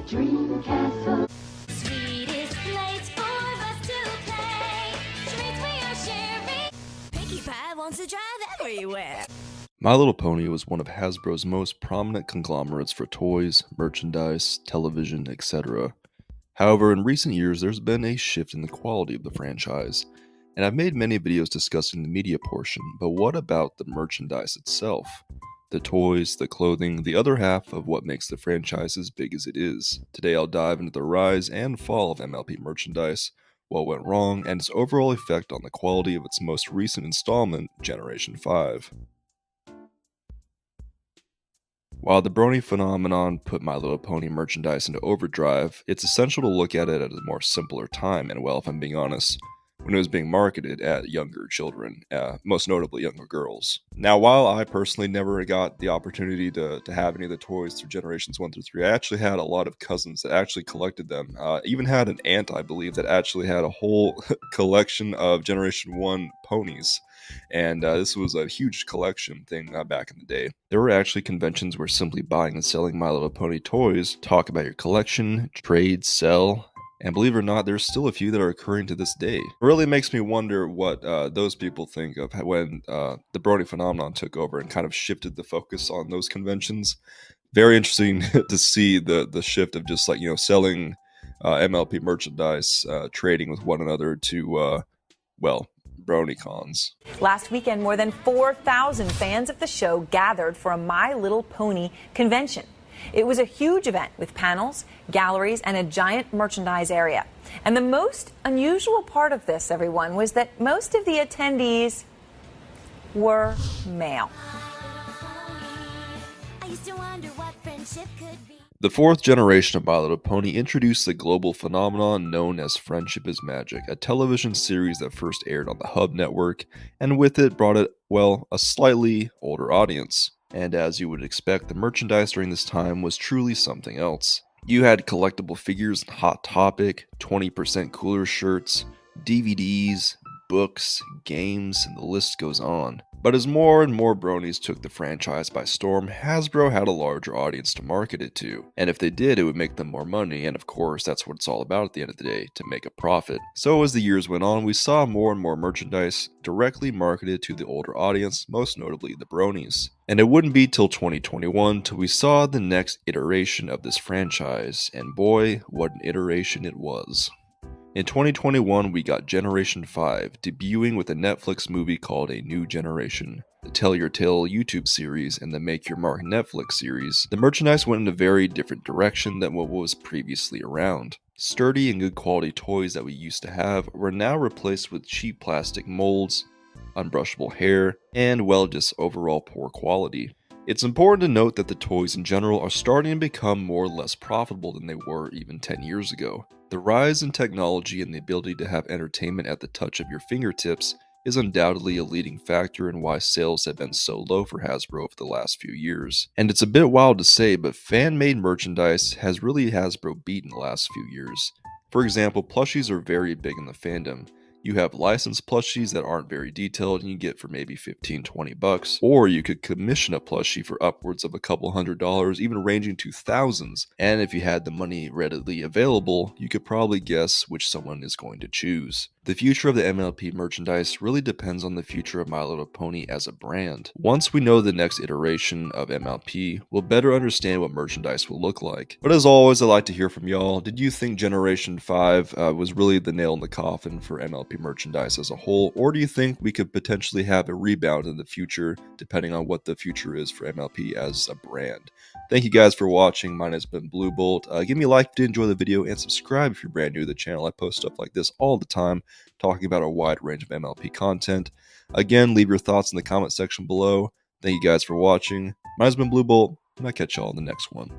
dream castle. Sweetest place for us to play. Treats we are sharing. Pinkie Pie wants to drive everywhere. My Little Pony was one of Hasbro's most prominent conglomerates for toys, merchandise, television, etc. However, in recent years, there's been a shift in the quality of the franchise, and I've made many videos discussing the media portion, but what about the merchandise itself? The toys, the clothing, the other half of what makes the franchise as big as it is. Today I'll dive into the rise and fall of MLP merchandise, what went wrong, and its overall effect on the quality of its most recent installment, Generation 5. While the Brony phenomenon put My Little Pony merchandise into overdrive, it's essential to look at it at a more simpler time, and well, if I'm being honest, when it was being marketed at younger children, most notably younger girls. Now, while I personally never got the opportunity to have any of the toys through Generations 1 through 3, I actually had a lot of cousins that actually collected them. Even had an aunt, I believe, that actually had a whole collection of Generation 1 ponies. And this was a huge collection thing back in the day. There were actually conventions where simply buying and selling My Little Pony toys, talk about your collection, trade, sell, and believe it or not, there's still a few that are occurring to this day. It really makes me wonder what those people think of when the Brony phenomenon took over and kind of shifted the focus on those conventions. Very interesting to see the shift of just like, selling MLP merchandise, trading with one another to, BronyCons. Last weekend, more than 4,000 fans of the show gathered for a My Little Pony convention. It was a huge event with panels, galleries, and a giant merchandise area. And the most unusual part of this, everyone, was that most of the attendees were male. I used to wonder what friendship could be. The fourth generation of My Little Pony introduced the global phenomenon known as Friendship is Magic, a television series that first aired on the Hub network, and with it brought it, a slightly older audience. And as you would expect, the merchandise during this time was truly something else. You had collectible figures and Hot Topic, 20% cooler shirts, DVDs, books, games, and the list goes on. But as more and more bronies took the franchise by storm, Hasbro had a larger audience to market it to. And if they did, it would make them more money, and of course, that's what it's all about at the end of the day, to make a profit. So as the years went on, we saw more and more merchandise directly marketed to the older audience, most notably the bronies. And it wouldn't be till 2021 till we saw the next iteration of this franchise, and boy, what an iteration it was. In 2021, we got Generation 5, debuting with a Netflix movie called A New Generation. The Tell Your Tale YouTube series and the Make Your Mark Netflix series, the merchandise went in a very different direction than what was previously around. Sturdy and good quality toys that we used to have were now replaced with cheap plastic molds, unbrushable hair, and just overall poor quality. It's important to note that the toys in general are starting to become more or less profitable than they were even 10 years ago. The rise in technology and the ability to have entertainment at the touch of your fingertips is undoubtedly a leading factor in why sales have been so low for Hasbro over the last few years. And it's a bit wild to say, but fan-made merchandise has really Hasbro beaten the last few years. For example, plushies are very big in the fandom. You have licensed plushies that aren't very detailed and you get for maybe $15-20, or you could commission a plushie for upwards of a couple $100, even ranging to thousands. And if you had the money readily available, you could probably guess which someone is going to choose. The future of the MLP merchandise really depends on the future of My Little Pony as a brand. Once we know the next iteration of MLP, we'll better understand what merchandise will look like. But as always, I'd like to hear from y'all. Did you think Generation 5 was really the nail in the coffin for MLP merchandise as a whole, or do you think we could potentially have a rebound in the future, depending on what the future is for MLP as a brand? Thank you guys for watching. Mine has been BlueBolt. Give me a like if you did enjoy the video, and subscribe if you're brand new to the channel. I post stuff like this all the time, talking about a wide range of MLP content. Again, leave your thoughts in the comment section below. Thank you guys for watching. Mine has been BlueBolt, and I'll catch y'all in the next one.